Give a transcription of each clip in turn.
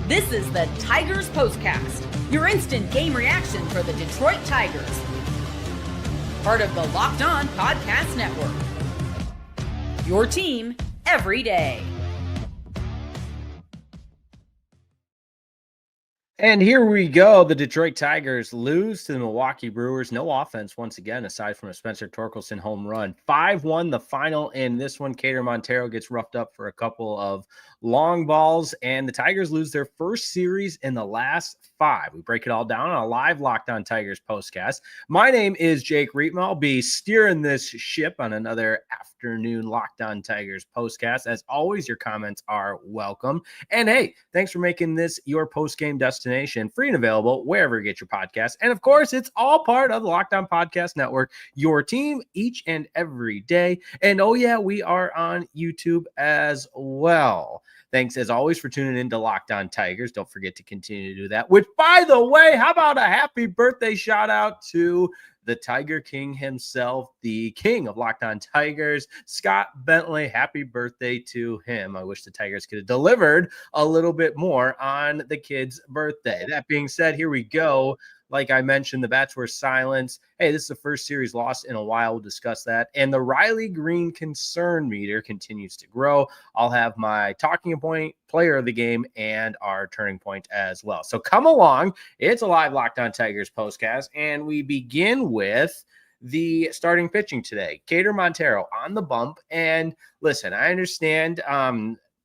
This is the Tigers Postcast, your instant game reaction for the Detroit Tigers. Part of the Locked On Podcast Network. Your team every day. And here we go. The Detroit Tigers lose to the Milwaukee Brewers. No offense once again, aside from a Spencer Torkelson home run. 5-1 the final. In this one, Keider Montero gets roughed up for a couple of long balls. And the Tigers lose their first series in the last 5. We break it all down on a live Locked On Tigers postcast. My name is Jake Rietma. I'll be steering this ship on another afternoon Locked On Tigers postcast. As always, your comments are welcome. And hey, thanks for making this your post-game destination, free and available wherever you get your podcasts. And of course, it's all part of the Locked On Podcast Network, your team each and every day. And oh yeah, we are on YouTube as well. Thanks as always for tuning in to Locked On Tigers. Don't forget to continue to do that. Which, by the way, how about a happy birthday shout out to the Tiger King himself, the king of Locked On Tigers, Scott Bentley. Happy birthday to him. I wish the Tigers could have delivered a little bit more on the kid's birthday. That being said, here we go. Like I mentioned, the bats were silenced. Hey, this is the first series lost in a while. We'll discuss that. And the Riley Greene concern meter continues to grow. I'll have my talking point, player of the game, and our turning point as well. So come along. It's a live Locked On Tigers postcast, and we begin with the starting pitching today. Keider Montero on the bump. And listen, I understand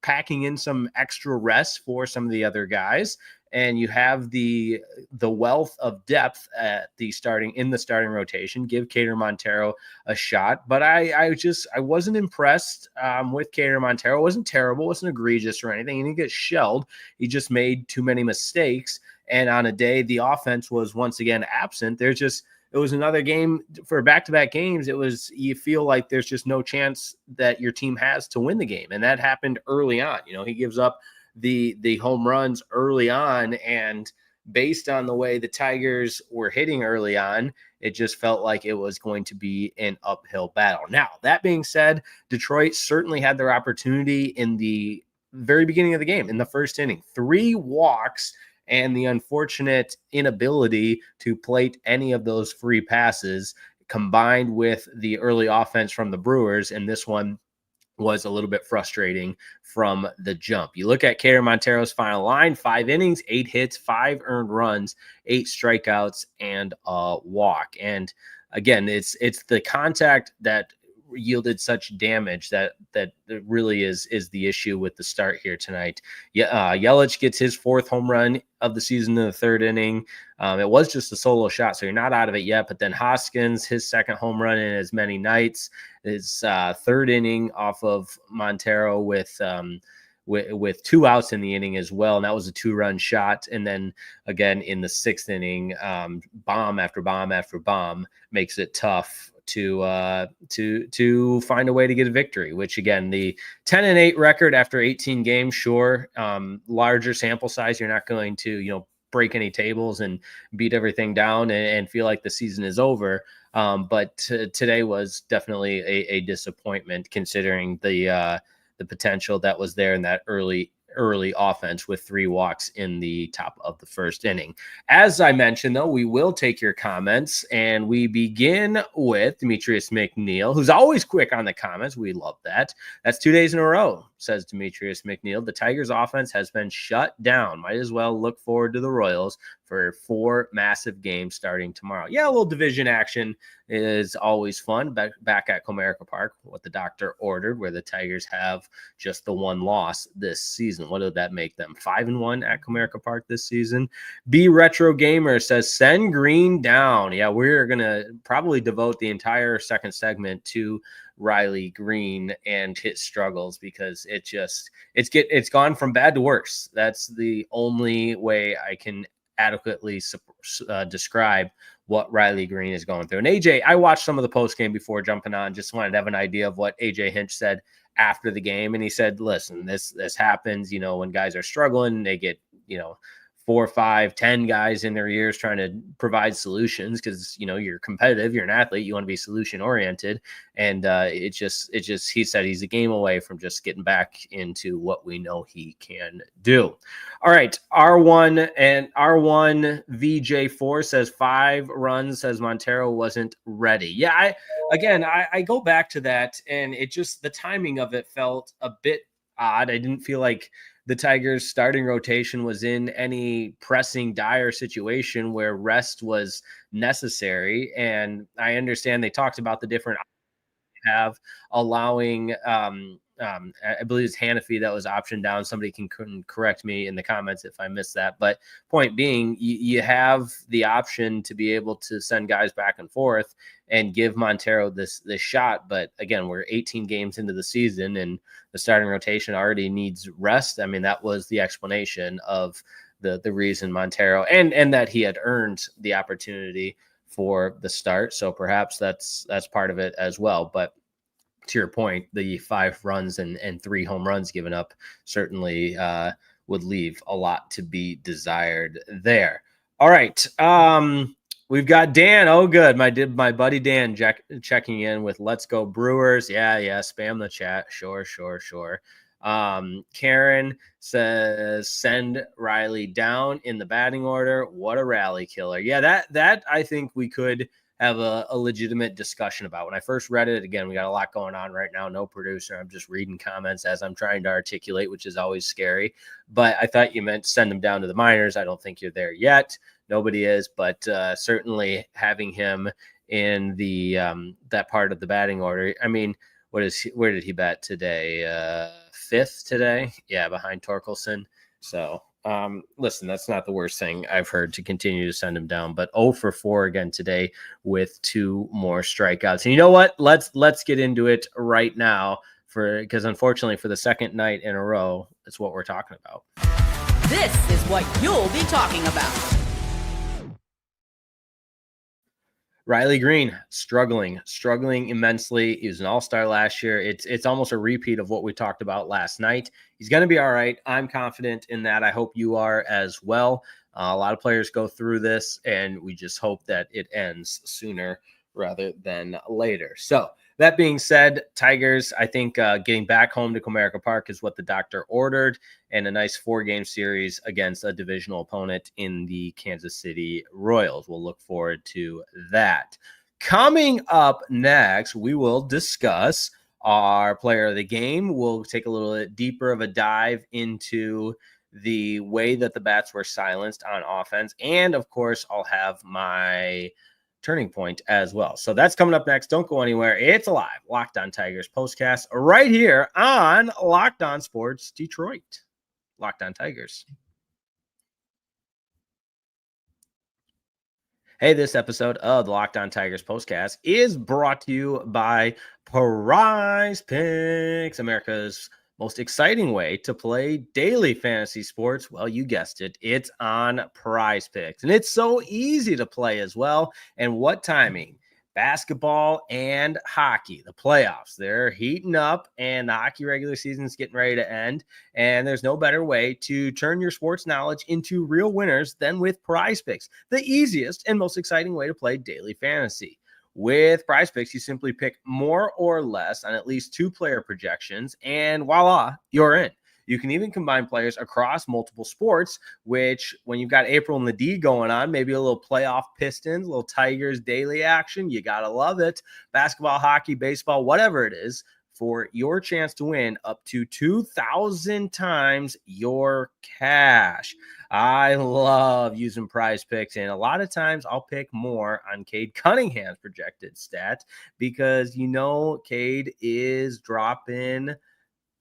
packing in some extra rest for some of the other guys. And you have the wealth of depth at the starting rotation. Give Keider Montero a shot, but I wasn't impressed with Keider Montero. It wasn't terrible, wasn't egregious or anything. He didn't get shelled. He just made too many mistakes. And on a day the offense was once again absent, it was another game for back-to-back games. You feel like there's just no chance that your team has to win the game, and that happened early on. He gives up the home runs early on, and based on the way the Tigers were hitting early on, it just felt like it was going to be an uphill battle. Now, that being said, Detroit certainly had their opportunity in the very beginning of the game, in the first inning. 3 walks and the unfortunate inability to plate any of those free passes combined with the early offense from the Brewers, and this one was a little bit frustrating from the jump. You look at Keider Montero's final line: 5 innings, 8 hits, 5 earned runs, 8 strikeouts, and a walk. And again, it's the contact that yielded such damage that really is the issue with the start here tonight. Yelich gets his 4th home run of the season in the 3rd inning. It was just a solo shot, so you're not out of it yet. But then Hoskins, his 2nd home run in as many nights, his 3rd inning off of Montero with 2 outs in the inning as well, and that was a 2-run shot. And then again in the 6th inning, bomb after bomb after bomb makes it tough to find a way to get a victory, which again, the 10-8 record after 18 games, sure, larger sample size, you're not going to, break any tables and beat everything down and feel like the season is over. But today was definitely a disappointment, considering the potential that was there in that early offense with 3 walks in the top of the 1st inning. As I mentioned, though, we will take your comments, and we begin with Demetrius McNeil, who's always quick on the comments. We love that. That's 2 days in a row, says Demetrius McNeil. The Tigers offense has been shut down. Might as well look forward to the Royals for 4 massive games starting tomorrow. Yeah, a little division action is always fun. Back at Comerica Park, what the doctor ordered, where the Tigers have just the 1 loss this season. What did that make them? 5-1 at Comerica Park this season. B Retro Gamer says, send Greene down. Yeah, we're going to probably devote the entire second segment to Riley Greene and his struggles, because it's gone from bad to worse. That's the only way I can adequately describe what Riley Greene is going through. And AJ, I watched some of the post game before jumping on, just wanted to have an idea of what AJ Hinch said after the game. And he said, listen, this happens, when guys are struggling, they get, 4, 5, 10 guys in their ears trying to provide solutions because, you're competitive, you're an athlete, you want to be solution oriented. And it just, he said he's a game away from just getting back into what we know he can do. All right. R1 VJ4 says 5 runs, says Montero wasn't ready. Yeah. I go back to that, and it just, the timing of it felt a bit odd. I didn't feel like the Tigers starting rotation was in any pressing, dire situation where rest was necessary. And I understand they talked about the different have allowing, I believe it's Hanafi that was optioned down. Somebody can correct me in the comments if I missed that. But point being, you have the option to be able to send guys back and forth and give Montero this shot. But again, we're 18 games into the season and the starting rotation already needs rest. I mean, that was the explanation of the reason Montero and that he had earned the opportunity for the start. So perhaps that's part of it as well. But to your point, the 5 runs and 3 home runs given up certainly would leave a lot to be desired there. All right. We've got Dan. Oh, good. My buddy Dan checking in with Let's Go Brewers. Yeah. Spam the chat. Sure. Karen says send Riley down in the batting order. What a rally killer. Yeah, that I think we could have a legitimate discussion about. When I first read it, again, we got a lot going on right now. No producer. I'm just reading comments as I'm trying to articulate, which is always scary. But I thought you meant send him down to the minors. I don't think you're there yet. Nobody is, but certainly having him in the that part of the batting order. I mean, where did he bat today? 5th today. Yeah, behind Torkelson. So listen, that's not the worst thing I've heard to continue to send him down, but 0 for 4 again today with 2 more strikeouts. And you know what? Let's get into it right now because unfortunately for the second night in a row, that's what we're talking about. This is what you'll be talking about. Riley Greene struggling immensely. He was an all-star last year. It's almost a repeat of what we talked about last night. He's going to be all right. I'm confident in that. I hope you are as well. A lot of players go through this, and we just hope that it ends sooner rather than later. So that being said, Tigers, I think getting back home to Comerica Park is what the doctor ordered, and a nice 4-game series against a divisional opponent in the Kansas City Royals. We'll look forward to that. Coming up next, we will discuss our player of the game. We'll take a little bit deeper of a dive into the way that the bats were silenced on offense. And of course, I'll have my turning point as well. So that's coming up next. Don't go anywhere. It's alive. Locked On Tigers postcast right here on Locked On Sports Detroit. Locked On Tigers. Hey, this episode of the Locked On Tigers postcast is brought to you by Prize Picks, America's most exciting way to play daily fantasy sports. Well, you guessed it. It's on Prize Picks, and it's so easy to play as well. And what timing? Basketball and hockey, the playoffs, they're heating up, and the hockey regular season is getting ready to end. And there's no better way to turn your sports knowledge into real winners than with Prize Picks, the easiest and most exciting way to play daily fantasy. With Prize Picks, you simply pick more or less on at least 2 player projections, and voila, you're in. You can even combine players across multiple sports, which when you've got April and the D going on, maybe a little playoff Pistons, a little Tigers daily action, you got to love it. Basketball, hockey, baseball, whatever it is, for your chance to win up to 2,000 times your cash. I love using Prize Picks, and a lot of times I'll pick more on Cade Cunningham's projected stat because, Cade is dropping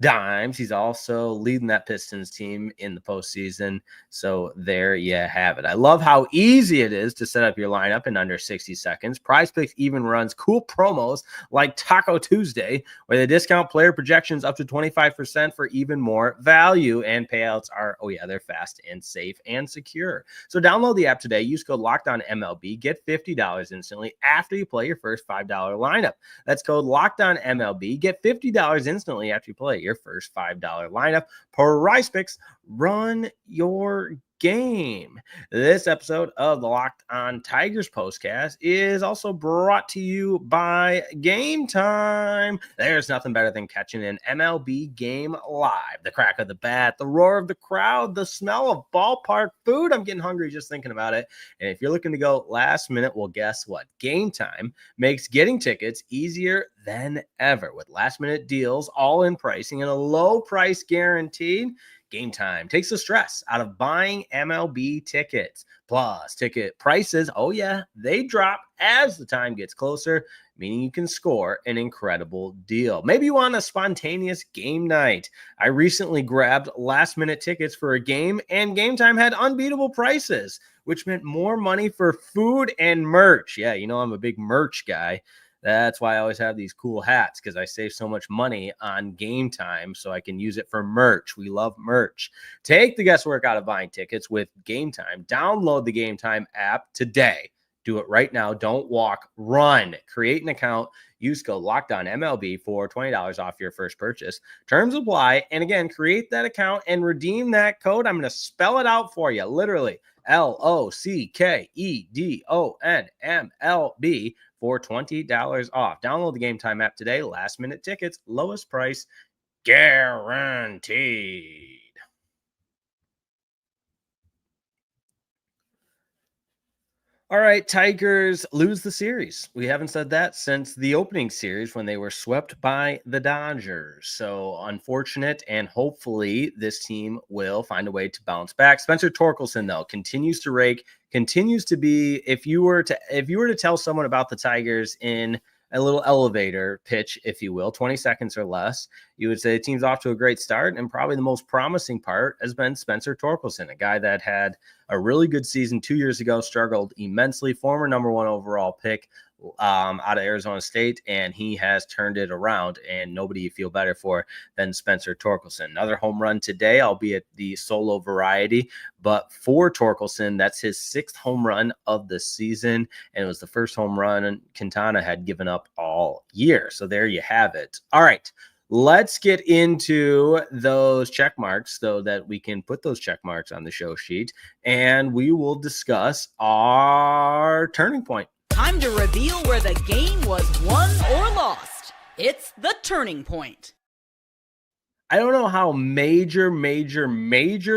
dimes. He's also leading that Pistons team in the postseason. So there you have it. I love how easy it is to set up your lineup in under 60 seconds. Prize Picks even runs cool promos like Taco Tuesday, where they discount player projections up to 25% for even more value. And payouts are, they're fast and safe and secure. So download the app today. Use code LOCKEDONMLB. Get $50 instantly after you play your first $5 lineup. That's code LOCKEDONMLB. Get $50 instantly after you play your first $5 lineup. Prize Picks, run your game. This episode of the Locked On Tigers postcast is also brought to you by Game Time. There's nothing better than catching an MLB game live. The crack of the bat, the roar of the crowd, the smell of ballpark food. I'm getting hungry just thinking about it. And if you're looking to go last minute, well, guess what? Game Time makes getting tickets easier than ever with last minute deals, all in pricing, and a low price guaranteed. Game Time takes the stress out of buying MLB tickets. Plus, ticket prices, oh yeah, they drop as the time gets closer, meaning you can score an incredible deal. Maybe you want a spontaneous game night. I recently grabbed last-minute tickets for a game, and Game Time had unbeatable prices, which meant more money for food and merch. Yeah, you know I'm a big merch guy. That's why I always have these cool hats, because I save so much money on Game Time so I can use it for merch. We love merch. Take the guesswork out of buying tickets with Game Time. Download the Game Time app today. Do it right now. Don't walk, run. Create an account. Use code LOCKEDONMLB for $20 off your first purchase. Terms apply. And again, create that account and redeem that code. I'm going to spell it out for you. Literally, LOCKEDONMLB for $20 off. Download the Game Time app today. Last minute tickets, lowest price guaranteed. All right, Tigers lose the series. We haven't said that since the opening series when they were swept by the Dodgers. So unfortunate, and hopefully this team will find a way to bounce back. Spencer Torkelson, though, continues to rake, continues to be, if you were to tell someone about the Tigers in a little elevator pitch, if you will, 20 seconds or less, you would say the team's off to a great start. And probably the most promising part has been Spencer Torkelson, a guy that had a really good season 2 years ago, struggled immensely, former number 1 overall pick out of Arizona State, and he has turned it around, and nobody you feel better for than Spencer Torkelson. Another home run today, albeit the solo variety, but for Torkelson, that's his 6th home run of the season, and it was the first home run Quintana had given up all year. So there you have it. All right. Let's get into those check marks so that we can put those check marks on the show sheet, and we will discuss our turning point. Time to reveal where the game was won or lost. It's the turning point. I don't know how major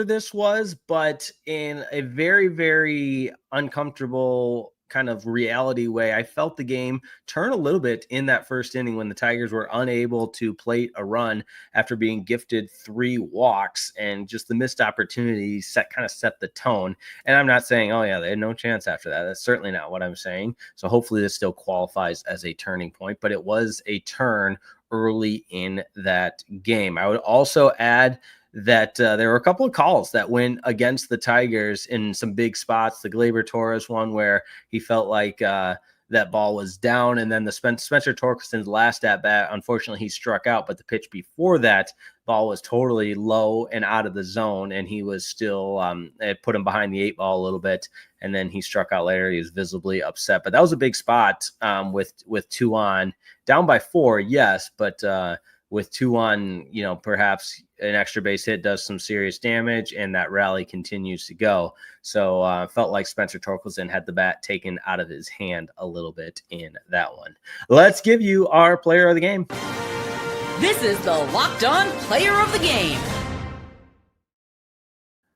this was, but in a very, very uncomfortable kind of reality way, I felt the game turn a little bit in that first inning when the Tigers were unable to plate a run after being gifted 3 walks, and just the missed opportunities set the tone. And I'm not saying, oh yeah, they had no chance after that. That's certainly not what I'm saying. So hopefully this still qualifies as a turning point, but it was a turn early in that game. I would also add that there were a couple of calls that went against the Tigers in some big spots. The Gleyber Torres one where he felt like that ball was down, and then the Spencer Torkelson's last at bat, unfortunately he struck out, but the pitch before that ball was totally low and out of the zone, and he was still it put him behind the 8 ball a little bit, and then he struck out later. He was visibly upset, but that was a big spot with 2 on, down by 4, yes, but with 2 on, perhaps an extra base hit does some serious damage, and that rally continues to go. So felt like Spencer Torkelson had the bat taken out of his hand a little bit in that one. Let's give you our player of the game. This is the Locked On Player of the Game.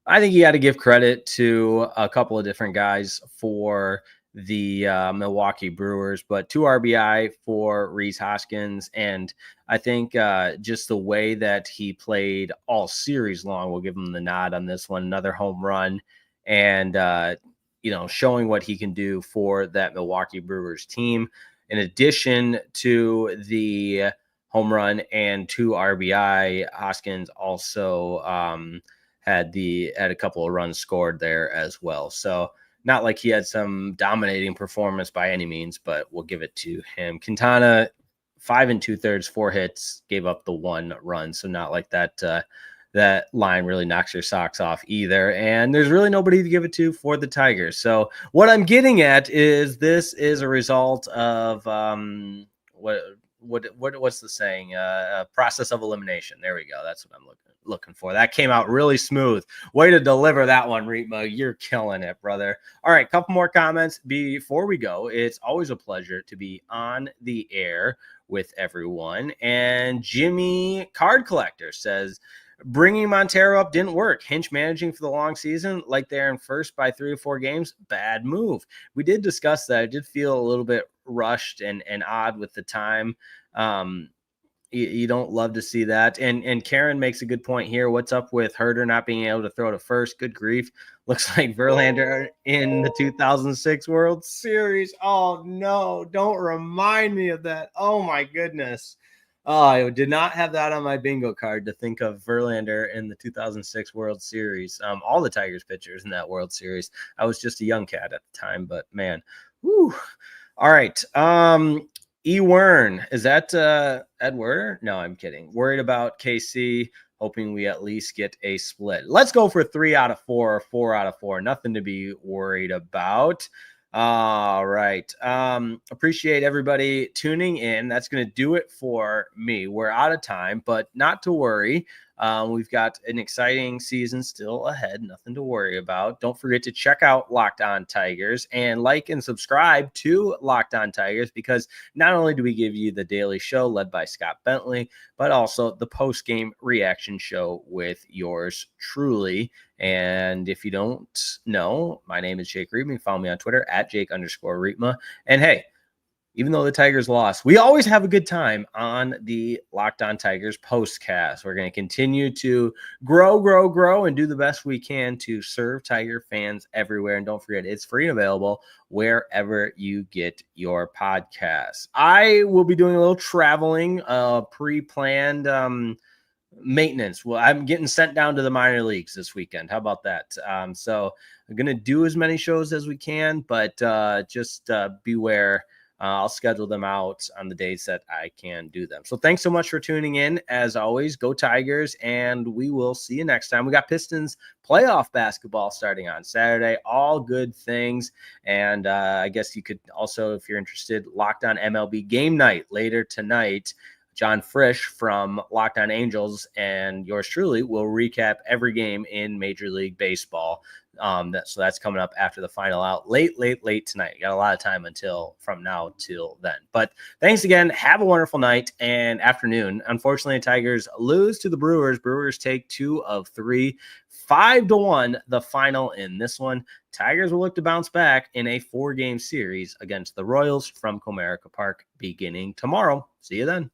I think you got to give credit to a couple of different guys for the Milwaukee Brewers, but 2 RBI for Rhys Hoskins. And I think just the way that he played all series long, we'll give him the nod on this one. Another home run, and, showing what he can do for that Milwaukee Brewers team. In addition to the home run and 2 RBI, Hoskins also had a couple of runs scored there as well. So not like he had some dominating performance by any means, but we'll give it to him. Quintana, 5 2/3, 4 hits, gave up the 1 run. So not like that that line really knocks your socks off either. And there's really nobody to give it to for the Tigers. So what I'm getting at is this is a result of what's the saying? A process of elimination. There we go. That's what I'm looking for. That came out really smooth. Way to deliver that one, Reetma. You're killing it, brother. All right, couple more comments before we go. It's always a pleasure to be on the air with everyone. And Jimmy Card Collector says, bringing Montero up didn't work. Hinch managing for the long season, like they're in first by 3 or 4 games, bad move. We did discuss that. I did feel a little bit rushed and odd with the time. You don't love to see that. And Karen makes a good point here. What's up with Herder not being able to throw to first? Good grief. Looks like Verlander in the 2006 World Series. Oh, no. Don't remind me of that. Oh, my goodness. Oh, I did not have that on my bingo card to think of Verlander in the 2006 World Series. All the Tigers pitchers in that World Series. I was just a young cat at the time, but, man. Whew. All right. E. Wern, is that Ed Werder? No, I'm kidding. Worried about KC, hoping we at least get a split. Let's go for 3 out of 4 or 4 out of 4. Nothing to be worried about. All right. Appreciate everybody tuning in. That's going to do it for me. We're out of time, but not to worry. We've got an exciting season still ahead. Nothing to worry about. Don't forget to check out Locked On Tigers and like and subscribe to Locked On Tigers, because not only do we give you the daily show led by Scott Bentley, but also the post-game reaction show with yours truly. And if you don't know, my name is Jake Reitman. Follow me on Twitter at Jake_Reitma. And hey, even though the Tigers lost, we always have a good time on the Locked On Tigers postcast. We're going to continue to grow, and do the best we can to serve Tiger fans everywhere. And don't forget, it's free and available wherever you get your podcasts. I will be doing a little traveling, pre-planned maintenance. Well, I'm getting sent down to the minor leagues this weekend. How about that? So I'm going to do as many shows as we can, but just beware. I'll schedule them out on the days that I can do them. So thanks so much for tuning in. As always, go Tigers, and we will see you next time. We got Pistons playoff basketball starting on Saturday. All good things. And I guess you could also, if you're interested, Locked On MLB Game Night later tonight. John Frisch from Locked On Angels and yours truly will recap every game in Major League Baseball. So that's coming up after the final out late tonight. You got a lot of time from now till then. But thanks again. Have a wonderful night and afternoon. Unfortunately, Tigers lose to the Brewers. Brewers take 2 of 3, 5-1, the final in this one. Tigers will look to bounce back in a 4-game series against the Royals from Comerica Park beginning tomorrow. See you then.